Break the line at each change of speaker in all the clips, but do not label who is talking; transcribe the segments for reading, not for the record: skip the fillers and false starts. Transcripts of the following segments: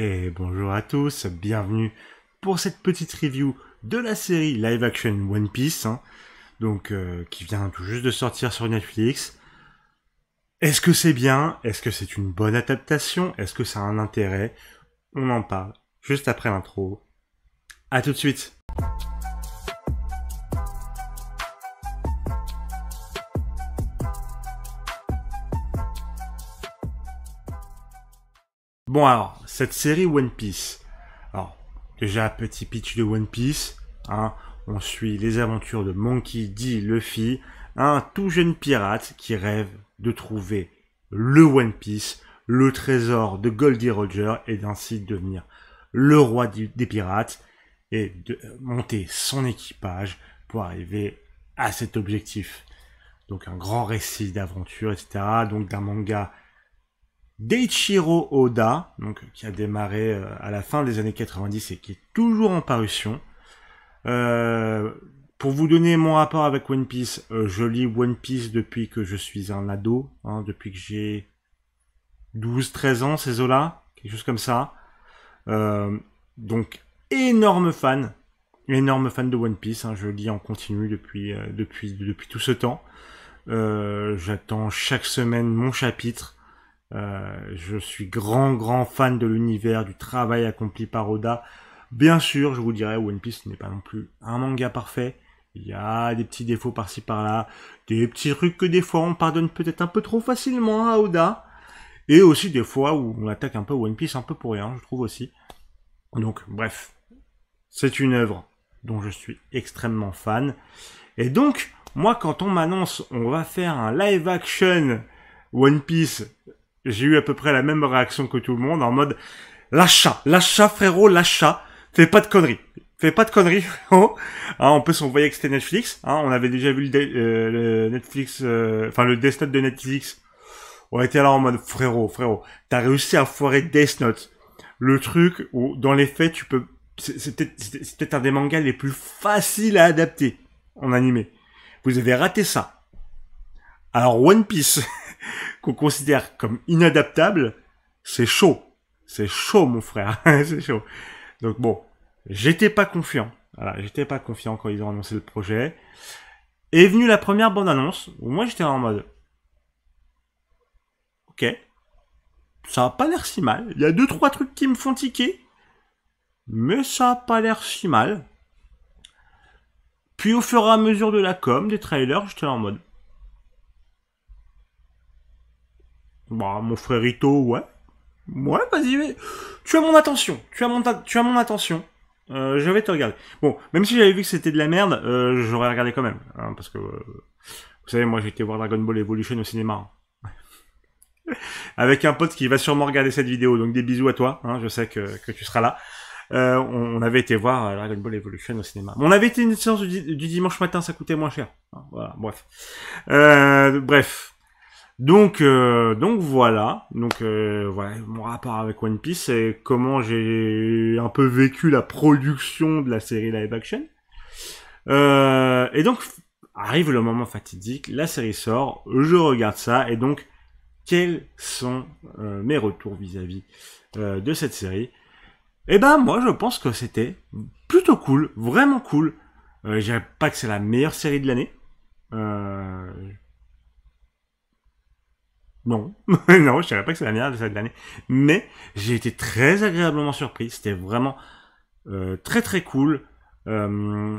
Et bonjour à tous, bienvenue pour cette petite review de la série live action One Piece, qui vient tout juste de sortir sur Netflix. Est-ce que c'est bien? Est-ce que c'est une bonne adaptation? Est-ce que ça a un intérêt? On en parle juste après l'intro. À tout de suite. Bon alors, cette série One Piece. Alors, déjà, petit pitch de One Piece. On suit les aventures de Monkey D. Luffy, un tout jeune pirate qui rêve de trouver le One Piece, le trésor de Goldie Roger, et d'ainsi devenir le roi des pirates, et de monter son équipage pour arriver à cet objectif. Donc un grand récit d'aventure, etc. Donc d'un manga d'Eiichiro Oda, qui a démarré à la fin des années 90 et qui est toujours en parution. Pour vous donner mon rapport avec One Piece, je lis One Piece depuis que je suis un ado, depuis que j'ai 12-13 ans, ces eaux-là, quelque chose comme ça. Donc, énorme fan de One Piece, je lis en continu depuis tout ce temps. J'attends chaque semaine mon chapitre. Je suis grand fan de l'univers, du travail accompli par Oda. Bien sûr, je vous dirais, One Piece n'est pas non plus un manga parfait. Il y a des petits défauts par-ci par-là, des petits trucs que des fois on pardonne peut-être un peu trop facilement à Oda, et aussi des fois où on attaque un peu One Piece un peu pour rien, je trouve aussi. Donc, bref, c'est une œuvre dont je suis extrêmement fan. Et donc, moi, quand on m'annonce on va faire un live action One Piece, j'ai eu à peu près la même réaction que tout le monde, en mode lâche ça frérot, lâche ça, fais pas de conneries, frérot. On peut s'envoyer que c'était Netflix, on avait déjà vu le Netflix, le Death Note de Netflix. On était là en mode frérot, t'as réussi à foirer Death Note, le truc où dans les faits tu peux, c'est peut-être un des mangas les plus faciles à adapter en animé. Vous avez raté ça. Alors One Piece qu'on considère comme inadaptable, c'est chaud. C'est chaud, mon frère. C'est chaud. Donc bon, j'étais pas confiant. Voilà, j'étais pas confiant quand ils ont annoncé le projet. Est venue la première bande-annonce, où moi j'étais en mode... Ok, ça a pas l'air si mal. Il y a 2-3 trucs qui me font tiquer, mais ça a pas l'air si mal. Puis au fur et à mesure de la com, des trailers, j'étais en mode... Bah, mon frérito, ouais. Ouais, vas-y, tu as mon attention. Tu as mon attention. Je vais te regarder. Bon, même si j'avais vu que c'était de la merde, j'aurais regardé quand même. Parce que, vous savez, moi j'ai été voir Dragon Ball Evolution au cinéma. Avec un pote qui va sûrement regarder cette vidéo. Donc des bisous à toi. Je sais que tu seras là. On avait été voir Dragon Ball Evolution au cinéma. On avait été une séance du dimanche matin, ça coûtait moins cher. Voilà, bref. Bref. Donc voilà. Voilà mon rapport avec One Piece et comment j'ai un peu vécu la production de la série live action. Et donc arrive le moment fatidique, la série sort, je regarde ça et donc quels sont mes retours vis-à-vis de cette série? Eh ben moi je pense que c'était plutôt cool, vraiment cool. Je dirais pas que c'est la meilleure série de l'année. Non, non, je dirais pas que c'est la meilleure de cette année, mais j'ai été très agréablement surpris. C'était vraiment très cool. Que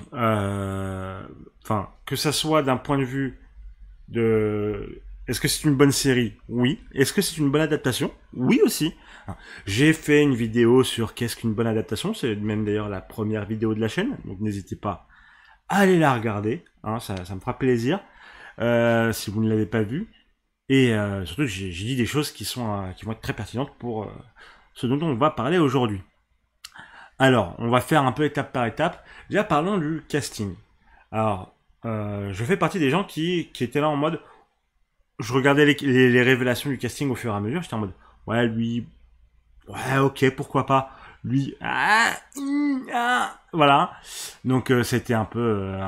ça soit d'un point de vue de, est-ce que c'est une bonne série? Oui. Est-ce que c'est une bonne adaptation? Oui aussi. J'ai fait une vidéo sur qu'est-ce qu'une bonne adaptation. C'est même d'ailleurs la première vidéo de la chaîne, donc n'hésitez pas à aller la regarder. Ça me fera plaisir si vous ne l'avez pas vue. Et surtout, j'ai dit des choses qui vont être très pertinentes pour ce dont on va parler aujourd'hui. Alors, on va faire un peu étape par étape. Déjà, parlons du casting. Alors, je fais partie des gens qui étaient là en mode... Je regardais les révélations du casting au fur et à mesure. J'étais en mode, ouais, lui... Ouais, ok, pourquoi pas. Lui... voilà. Donc, c'était un peu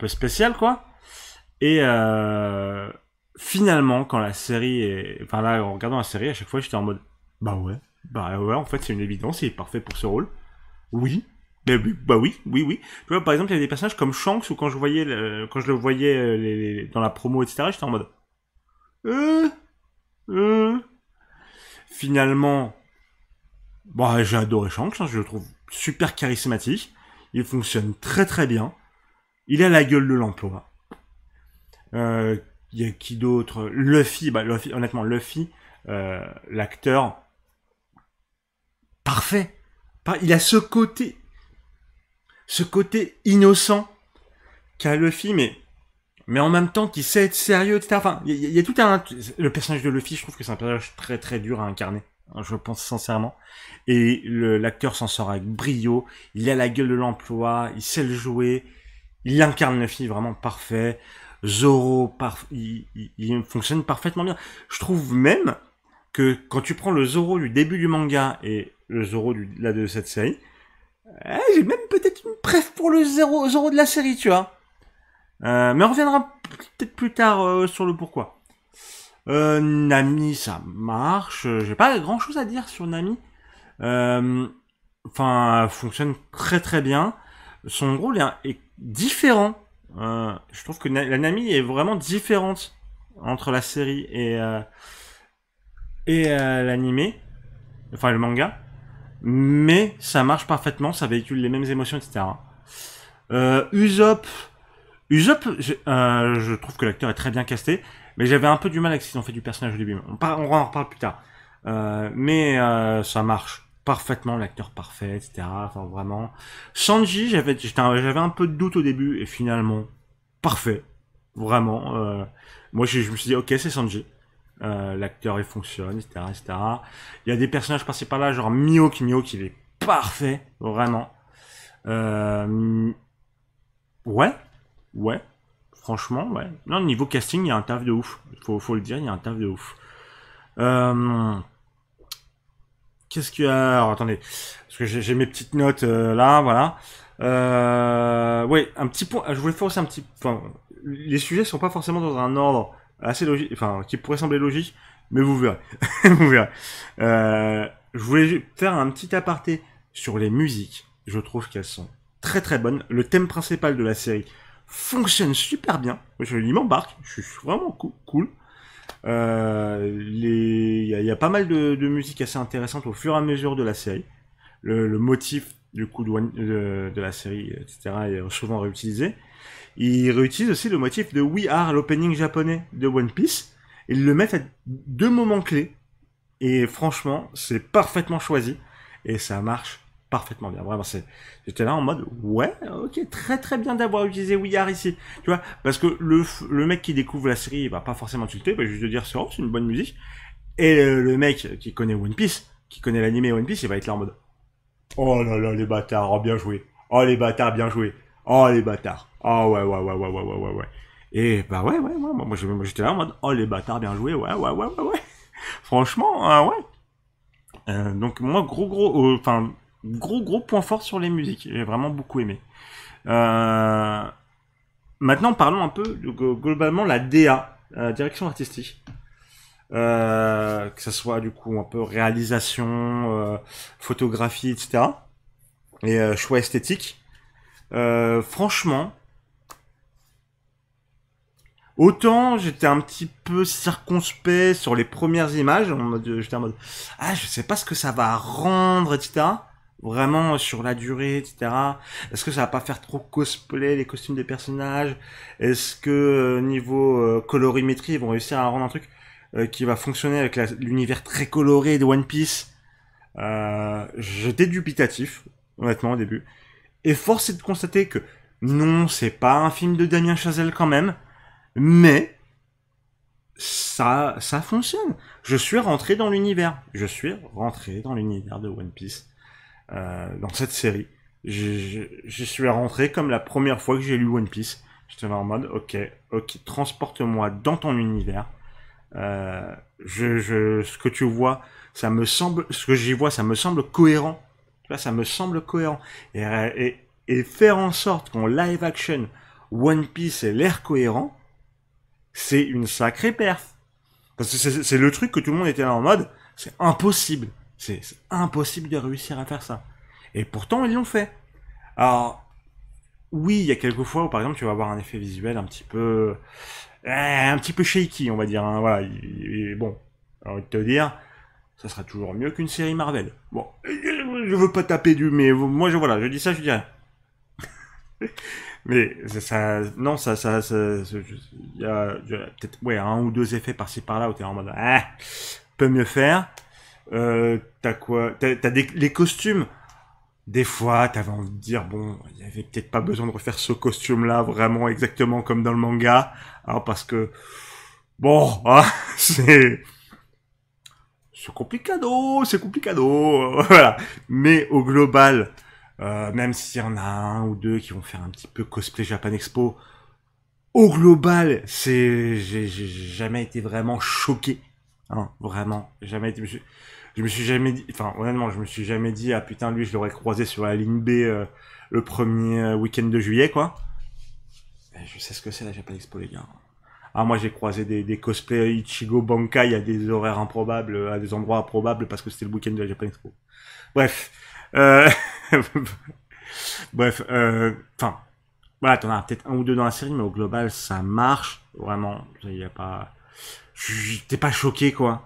spécial, quoi. Et... finalement, quand la série est... Enfin là, en regardant la série, à chaque fois, j'étais en mode... Bah ouais, Bah ouais, en fait, c'est une évidence, il est parfait pour ce rôle. Oui. Bah oui, oui, oui. Tu vois, par exemple, il y a des personnages comme Shanks, où quand je voyais, quand je le voyais dans la promo, etc., j'étais en mode... Euh, euh. Finalement, bah, j'ai adoré Shanks, hein, je le trouve super charismatique. Il fonctionne très très bien. Il a la gueule de l'emploi. Euh, il y a qui d'autre? Luffy, bah Luffy, honnêtement, Luffy, l'acteur, parfait. Il a ce côté innocent qu'a Luffy, mais en même temps qui sait être sérieux, etc. Enfin, il y a tout un... Le personnage de Luffy, je trouve que c'est un personnage très très dur à incarner. Je pense sincèrement. Et l'acteur s'en sort avec brio. Il a la gueule de l'emploi, il sait le jouer. Il incarne Luffy vraiment parfait. Zoro, il fonctionne parfaitement bien. Je trouve même que quand tu prends le Zoro du début du manga et le Zoro là de cette série, j'ai même peut-être une préf pour le Zoro de la série, tu vois. Mais on reviendra peut-être plus tard sur le pourquoi. Nami, ça marche. J'ai pas grand-chose à dire sur Nami. Enfin, fonctionne très très bien. Son rôle est différent. Je trouve que la Nami est vraiment différente entre la série et l'animé, enfin le manga. Mais ça marche parfaitement, ça véhicule les mêmes émotions, etc. Usopp, je trouve que l'acteur est très bien casté, mais j'avais un peu du mal avec ce qu'ils ont fait du personnage au début. On en reparle plus tard. Mais ça marche parfaitement, l'acteur parfait, etc. Enfin, vraiment. Sanji, j'avais un peu de doute au début, et finalement, parfait. Vraiment. Moi, je me suis dit, ok, c'est Sanji. L'acteur, il fonctionne, etc., etc. Il y a des personnages passés par là, genre Mihawk, il est parfait, vraiment. Ouais, ouais. Franchement, ouais. Non, niveau casting, il y a un taf de ouf. Faut le dire, il y a un taf de ouf. Qu'est-ce qu'il y a? Alors, attendez. Parce que j'ai mes petites notes là, voilà. Ouais, un petit point. Je voulais faire aussi un petit... Enfin, les sujets sont pas forcément dans un ordre assez logique, enfin, qui pourrait sembler logique, mais vous verrez. Vous verrez. Je voulais faire un petit aparté sur les musiques. Je trouve qu'elles sont très très bonnes. Le thème principal de la série fonctionne super bien. Je m'embarque. Je suis vraiment cool. Il y a pas mal de musique assez intéressante au fur et à mesure de la série. Le motif du coup de la série, etc. est souvent réutilisé. Ils réutilisent aussi le motif de We Are, l'opening japonais de One Piece. Ils le mettent à deux moments clés. Et franchement, c'est parfaitement choisi. Et ça marche parfaitement bien. Vraiment, j'étais là en mode, ouais, ok, très très bien d'avoir utilisé We Are ici. Tu vois, parce que le mec qui découvre la série, il va pas forcément tilter, il va juste dire, c'est une bonne musique. Et le mec qui connaît One Piece, qui connaît l'animé One Piece, il va être là en mode, oh là là, les bâtards, oh bien joué. Oh les bâtards, bien joué. Oh les bâtards. Oh ouais, ouais, ouais, ouais, ouais, ouais, ouais, ouais. Et bah ouais, moi j'étais là en mode, oh les bâtards, bien joué, ouais, ouais, ouais, ouais, ouais. Franchement, ouais. Donc moi, gros point fort sur les musiques. J'ai vraiment beaucoup aimé. Maintenant, parlons un peu de globalement la DA, direction artistique. Que ça soit du coup un peu réalisation, photographie, etc. Et choix esthétique. Franchement, autant j'étais un petit peu circonspect sur les premières images, j'étais en mode je sais pas ce que ça va rendre, etc. Vraiment sur la durée, etc. Est-ce que ça va pas faire trop cosplay les costumes des personnages? Est-ce que niveau colorimétrie ils vont réussir à rendre un truc qui va fonctionner avec l'univers très coloré de One Piece? J'étais dubitatif, honnêtement au début. Et force est de constater que non, c'est pas un film de Damien Chazelle quand même. Mais ça fonctionne. Je suis rentré dans l'univers. Je suis rentré dans l'univers de One Piece. Dans cette série. Je suis rentré comme la première fois que j'ai lu One Piece. J'étais en mode, ok, transporte-moi dans ton univers. Ce que tu vois, ce que j'y vois, ça me semble cohérent. Là, ça me semble cohérent. Et faire en sorte qu'en live action, One Piece ait l'air cohérent, c'est une sacrée perf. Parce que c'est le truc que tout le monde était là en mode, c'est impossible. C'est impossible de réussir à faire ça. Et pourtant, ils l'ont fait. Alors, oui, il y a quelques fois où, par exemple, tu vas avoir un effet visuel un petit peu shaky, on va dire. Hein, voilà. Bon, j'ai envie de te dire, ça sera toujours mieux qu'une série Marvel. Bon, je veux pas taper du, mais moi, voilà, je dis ça, je dis rien. Mais non, il y a peut-être, ouais, un ou deux effets par-ci par-là où t'es en mode, ah, peut mieux faire. T'as quoi? Les costumes. Des fois, t'avais envie de dire, bon, il y avait peut-être pas besoin de refaire ce costume-là vraiment exactement comme dans le manga. Alors, parce que, bon, hein, c'est complicado, c'est complicado, voilà. Mais au global, même s'il y en a un ou deux qui vont faire un petit peu cosplay Japan Expo, au global, j'ai jamais été vraiment choqué, hein, vraiment, jamais été, je me suis jamais dit, enfin, honnêtement, je me suis jamais dit, ah putain, lui, je l'aurais croisé sur la ligne B le premier week-end de juillet, quoi. Et je sais ce que c'est la Japan Expo, les gars. Ah, moi, j'ai croisé des cosplays Ichigo Bankai à des horaires improbables, à des endroits improbables parce que c'était le week-end de la Japan Expo. Bref. Bref, enfin, voilà, t'en as peut-être un ou deux dans la série, mais au global, ça marche. Vraiment, il y a pas... T'es pas choqué, quoi.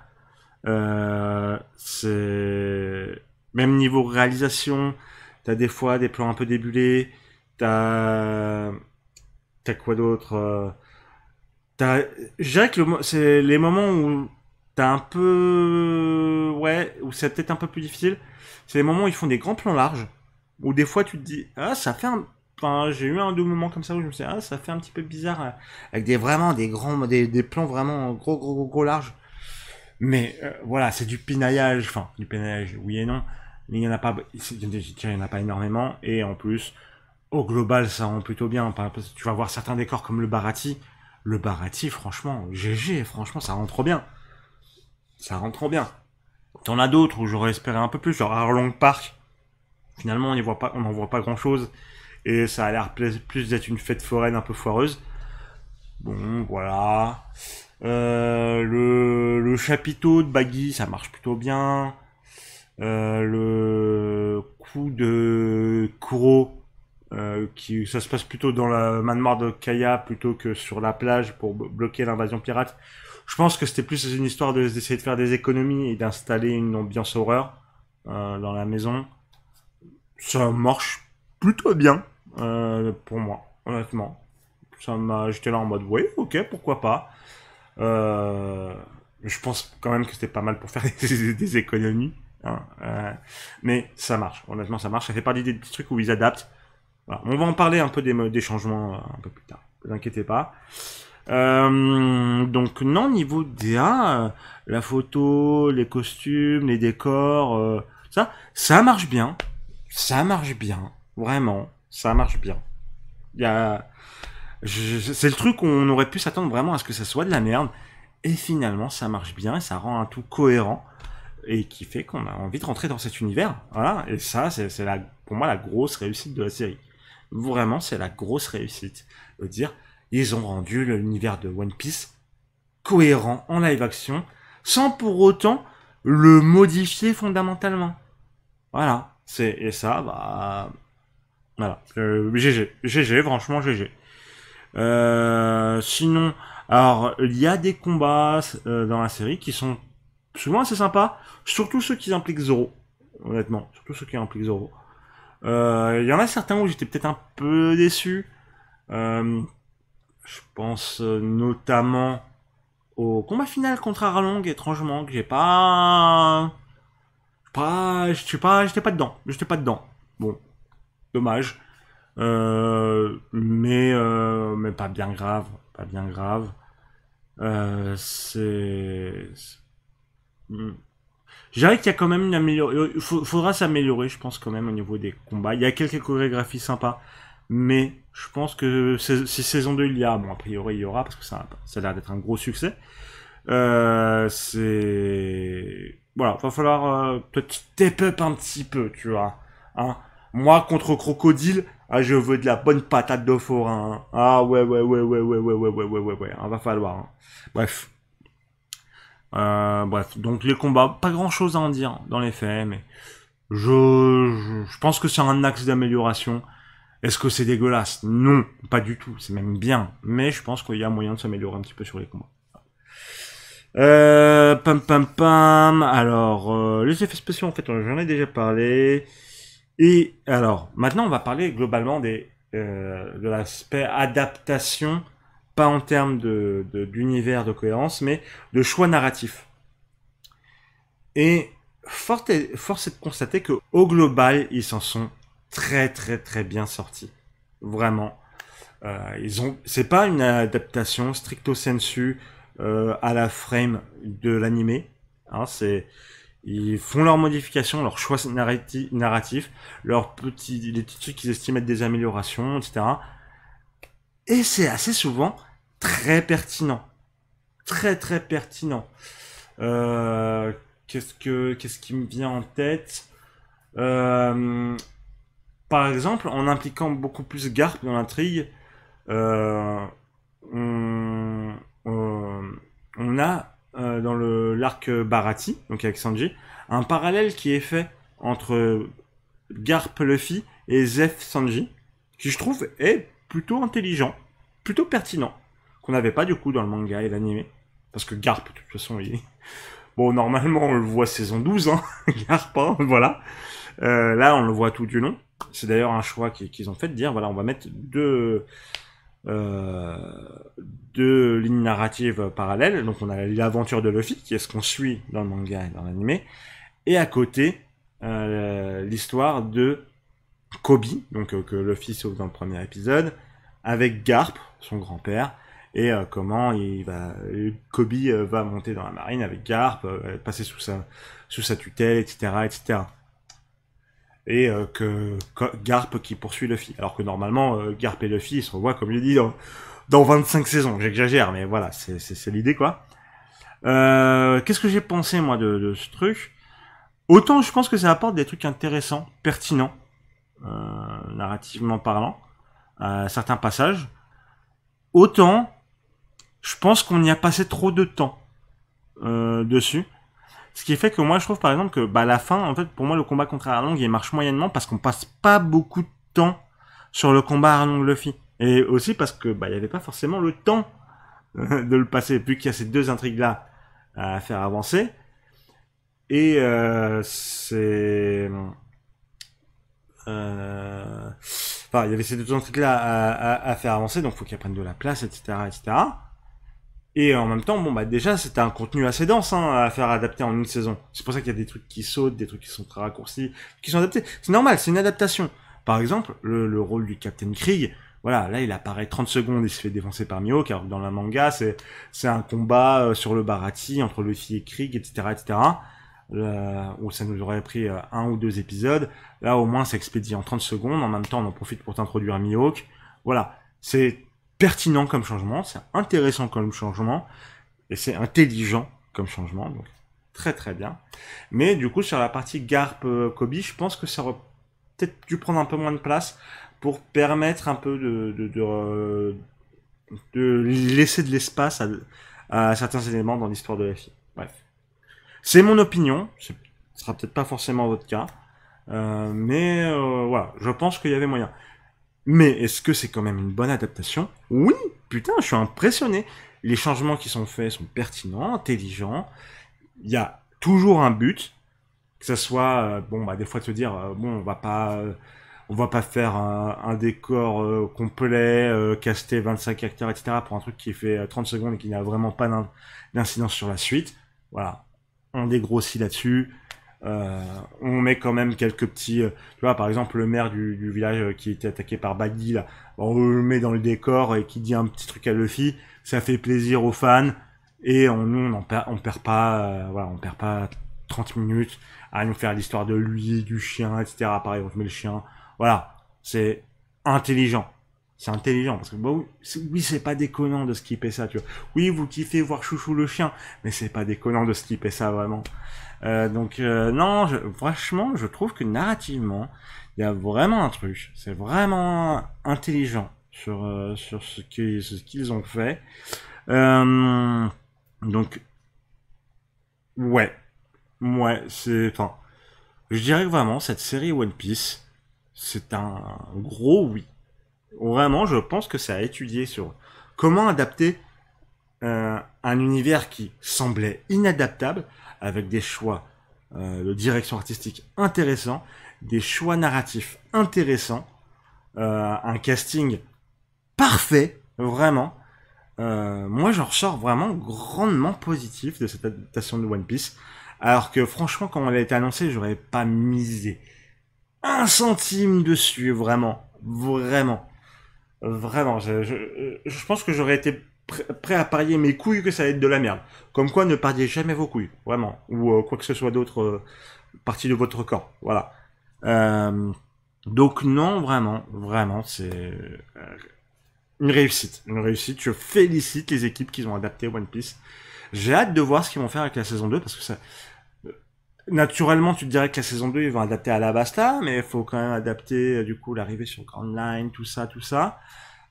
C'est... Même niveau réalisation, t'as des fois des plans un peu débulés, t'as... T'as quoi d'autre Je dirais que c'est les moments où t'as un peu... Ouais, où c'est peut-être un peu plus difficile. C'est les moments où ils font des grands plans larges. Où des fois tu te dis, ah, ça fait un... Enfin, j'ai eu un ou deux moments comme ça où je me suis dit, ah, ça fait un petit peu bizarre. Avec vraiment des grands... Des plans vraiment gros larges. Mais voilà, c'est du pinaillage. Enfin, du pinaillage, oui et non. Mais il n'y en a pas... Il y en a pas énormément. Et en plus, au global, ça rend plutôt bien. Tu vas voir certains décors comme le Barati. Le Barati, franchement, GG, franchement, ça rend trop bien. Ça rend trop bien. T'en as d'autres où j'aurais espéré un peu plus, genre Arlong Park. Finalement, on n'en voit pas grand chose. Et ça a l'air plus d'être une fête foraine un peu foireuse. Bon, voilà. Le chapiteau de Baggy, ça marche plutôt bien. Le coup de Kuro, ça se passe plutôt dans la manoir de Kaya plutôt que sur la plage pour bloquer l'invasion pirate. Je pense que c'était plus une histoire d'essayer de faire des économies et d'installer une ambiance horreur dans la maison. Ça marche plutôt bien pour moi, honnêtement. J'étais là en mode, oui, ok, pourquoi pas. Euh, je pense quand même que c'était pas mal pour faire des économies. Hein, mais ça marche, honnêtement ça marche. Ça fait partie des petits trucs où ils adaptent. Voilà. On va en parler un peu des changements un peu plus tard. Ne vous inquiétez pas. Donc non, niveau DA, la photo, les costumes, les décors, ça marche bien. Ça marche bien. Vraiment, ça marche bien. Il y a... C'est le truc où on aurait pu s'attendre vraiment à ce que ça soit de la merde. Et finalement, ça marche bien et ça rend un tout cohérent. Et qui fait qu'on a envie de rentrer dans cet univers. Voilà. Et ça, c'est pour moi la grosse réussite de la série. Vraiment, c'est la grosse réussite. De dire, ils ont rendu l'univers de One Piece cohérent en live action, sans pour autant le modifier fondamentalement. Voilà. Et ça, bah, voilà. GG, franchement GG. Sinon, alors il y a des combats dans la série qui sont souvent assez sympas, surtout ceux qui impliquent Zoro. Honnêtement, surtout ceux qui impliquent Zoro. Il y en a certains où j'étais peut-être un peu déçu. Je pense notamment au combat final contre Arlong, étrangement, que j'étais pas dedans. J'étais pas dedans. Bon, dommage. Mais pas bien grave. Pas bien grave. Je dirais qu'il y a quand même une amélioration. Faudra s'améliorer, je pense, quand même, au niveau des combats. Il y a quelques chorégraphies sympas. Mais je pense que si saison 2 il y a, bon, a priori il y aura, parce que ça a l'air d'être un gros succès. Voilà, va falloir peut-être step up un petit peu, tu vois. Hein. Moi, contre Crocodile, ah, je veux de la bonne patate de forain. Hein. Ah ouais. Va falloir. Hein. Bref. Bref, donc les combats, pas grand chose à en dire dans les faits, mais je pense que c'est un axe d'amélioration. Est-ce que c'est dégueulasse? Non, pas du tout, c'est même bien, mais je pense qu'il y a moyen de s'améliorer un petit peu sur les combats. Pam pam pam. Alors, les effets spéciaux, en fait, j'en ai déjà parlé. Et alors, maintenant, on va parler globalement de l'aspect adaptation, pas en termes d'univers, de cohérence, mais de choix narratif. Et force est de constater que au global, ils s'en sont très très très bien sortis. Vraiment. C'est pas une adaptation stricto sensu à la frame de l'animé. Hein, ils font leurs modifications, leurs choix narratifs, les petits trucs qu'ils estiment être des améliorations, etc. Et c'est assez souvent très pertinent. Très très pertinent. Euh, qu'est-ce qui me vient en tête? euh, Par exemple, en impliquant beaucoup plus Garp dans l'intrigue, euh, on, on, on a dans le l'arc Barati, donc avec Sanji, un parallèle qui est fait entre Garp Luffy et Zeph Sanji, qui je trouve est plutôt intelligent, plutôt pertinent, qu'on n'avait pas du coup dans le manga et l'anime. Parce que Garp, de toute façon, bon, normalement, on le voit saison 12, hein, Garp, hein, voilà. Là, on le voit tout du long. C'est d'ailleurs un choix qu'ils ont fait de dire, voilà, on va mettre euh, deux lignes narratives parallèles. Donc, on a l'aventure de Luffy, qui est ce qu'on suit dans le manga et dans l'anime. Et à côté, l'histoire de Kobe, donc que Luffy sauve dans le premier épisode, avec Garp, son grand-père, et comment Kobe va monter dans la marine avec Garp, passer sous sa tutelle, etc., etc. Et Garp qui poursuit Luffy. Alors que normalement, Garp et Luffy ils se revoient, comme je l'ai dit, dans 25 saisons. J'exagère, mais voilà, c'est l'idée, quoi. Qu'est-ce que j'ai pensé, moi, de ce truc? Autant je pense que ça apporte des trucs intéressants, pertinents, narrativement parlant, à certains passages. Autant, je pense qu'on y a passé trop de temps dessus. Ce qui fait que moi, je trouve par exemple que à la fin, en fait, pour moi, le combat contre Arlong, il marche moyennement parce qu'on passe pas beaucoup de temps sur le combat Arlong-Luffy. Et aussi parce que il y avait pas forcément le temps de le passer, vu qu'il y a ces deux intrigues-là à faire avancer. Et il y avait ces deux intrigues-là à faire avancer, donc faut qu'elles prennent de la place, etc., etc. Et en même temps, déjà, c'était un contenu assez dense à faire adapter en une saison. C'est pour ça qu'il y a des trucs qui sautent, des trucs qui sont très raccourcis, qui sont adaptés. C'est normal, c'est une adaptation. Par exemple, le rôle du Captain Krieg, voilà, là, il apparaît 30 secondes, il se fait défoncer par Mihawk, alors que dans la manga, c'est un combat sur le Barati entre Luffy et Krieg, etc., etc., où ça nous aurait pris un ou deux épisodes. Là, au moins, c'est expédié en 30 secondes. En même temps, on en profite pour t'introduire Mihawk. Voilà. C'est pertinent comme changement, c'est intéressant comme changement, et c'est intelligent comme changement, donc très très bien. Mais du coup, sur la partie Garp Kobe, je pense que ça aurait peut-être dû prendre un peu moins de place pour permettre un peu de laisser de l'espace à certains éléments dans l'histoire de la fille. Bref. C'est mon opinion, ce sera peut-être pas forcément votre cas, mais voilà, je pense qu'il y avait moyen. Mais est-ce que c'est quand même une bonne adaptation? Oui, putain, je suis impressionné. Les changements qui sont faits sont pertinents, intelligents. Il y a toujours un but, que ça soit des fois de se dire on va pas faire un décor complet, caster 25 acteurs, etc. pour un truc qui fait 30 secondes et qui n'a vraiment pas d'incidence sur la suite. Voilà, on dégrossit là-dessus. On met quand même quelques petits, tu vois, par exemple le maire du village qui était attaqué par Baggy, là, on le met dans le décor et qui dit un petit truc à Luffy, ça fait plaisir aux fans et on perd pas, voilà, on perd pas 30 minutes à nous faire l'histoire de lui, du chien, etc. Pareil, on met le chien, voilà, c'est intelligent. C'est intelligent parce que oui, c'est pas déconnant de skipper ça, tu vois. Oui, vous kiffez voir Chouchou le chien, mais c'est pas déconnant de skipper ça vraiment. Non, franchement, je trouve que narrativement, il y a vraiment un truc. C'est vraiment intelligent sur ce ce qu'ils ont fait. Donc, Ouais, ouais, enfin, je dirais que vraiment, cette série One Piece, c'est un gros oui. Vraiment, je pense que ça a étudié sur comment adapter un univers qui semblait inadaptable, avec des choix de direction artistique intéressants, des choix narratifs intéressants, un casting parfait, vraiment. Moi, j'en ressors vraiment grandement positif de cette adaptation de One Piece. Alors que franchement, quand elle a été annoncée, j'aurais pas misé un centime dessus, vraiment. Vraiment. Vraiment. Je pense que j'aurais été prêt à parier mes couilles que ça allait être de la merde. Comme quoi, ne pariez jamais vos couilles. Vraiment. Ou quoi que ce soit d'autre partie de votre corps. Voilà. Euh, donc non, vraiment. Vraiment, c'est une réussite. Une réussite. Je félicite les équipes qui ont adapté One Piece. J'ai hâte de voir ce qu'ils vont faire avec la saison 2 parce que ça, naturellement, tu te dirais que la saison 2, ils vont adapter à la Basta, mais il faut quand même adapter, du coup, l'arrivée sur Grand Line, tout ça, tout ça.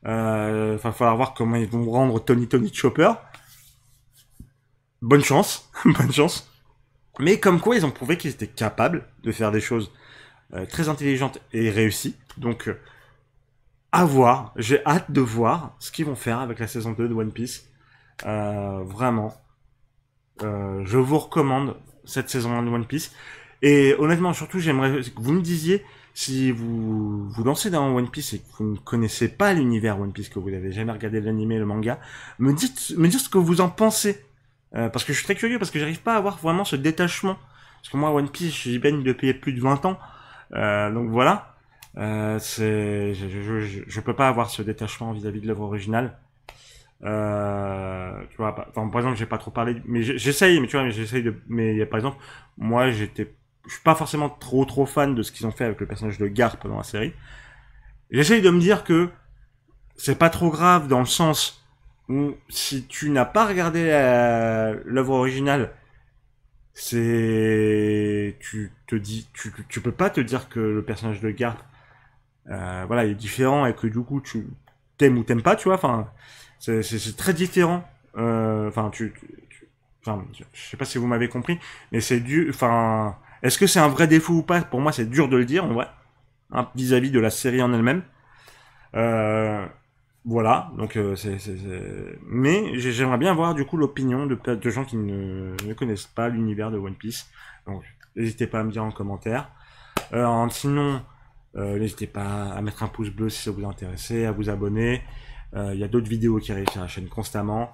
Va falloir voir comment ils vont rendre Tony Chopper. Bonne chance, bonne chance. Mais comme quoi, ils ont prouvé qu'ils étaient capables de faire des choses très intelligentes et réussies. Donc, à voir. J'ai hâte de voir ce qu'ils vont faire avec la saison 2 de One Piece. Vraiment. Je vous recommande cette saison 1 de One Piece. Et honnêtement, surtout, j'aimerais que vous me disiez si vous lancez dans One Piece et que vous ne connaissez pas l'univers One Piece, que vous n'avez jamais regardé l'anime, le manga, me dites ce que vous en pensez. Parce que je suis très curieux, parce que j'arrive pas à avoir vraiment ce détachement. Parce que moi, One Piece, j'y baigne depuis plus de 20 ans. Donc voilà. Je peux pas avoir ce détachement vis-à-vis de l'œuvre originale. Tu vois, enfin, par exemple, j'ai pas trop parlé, mais j'essaye, mais tu vois, mais j'essaye de, mais par exemple, moi, je suis pas forcément trop fan de ce qu'ils ont fait avec le personnage de Garp dans la série. J'essaye de me dire que c'est pas trop grave dans le sens où si tu n'as pas regardé l'œuvre originale, tu peux pas te dire que le personnage de Garp, voilà, il est différent et que du coup tu t'aimes ou t'aimes pas, tu vois, enfin, c'est très différent. Enfin, enfin, je sais pas si vous m'avez compris, mais c'est dur. Enfin, est-ce que c'est un vrai défaut ou pas? Pour moi, c'est dur de le dire, en vrai, hein, vis-à-vis de la série en elle-même. Euh, voilà, donc mais j'aimerais bien voir du coup l'opinion de gens qui ne connaissent pas l'univers de One Piece. Donc, n'hésitez pas à me dire en commentaire. Sinon, n'hésitez pas à mettre un pouce bleu si ça vous intéresse, à vous abonner. Il y a d'autres vidéos qui arrivent sur la chaîne constamment.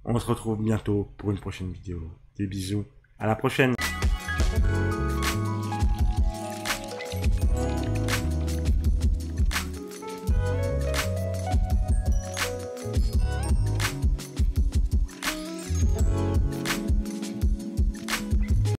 On se retrouve bientôt pour une prochaine vidéo. Des bisous. À la prochaine.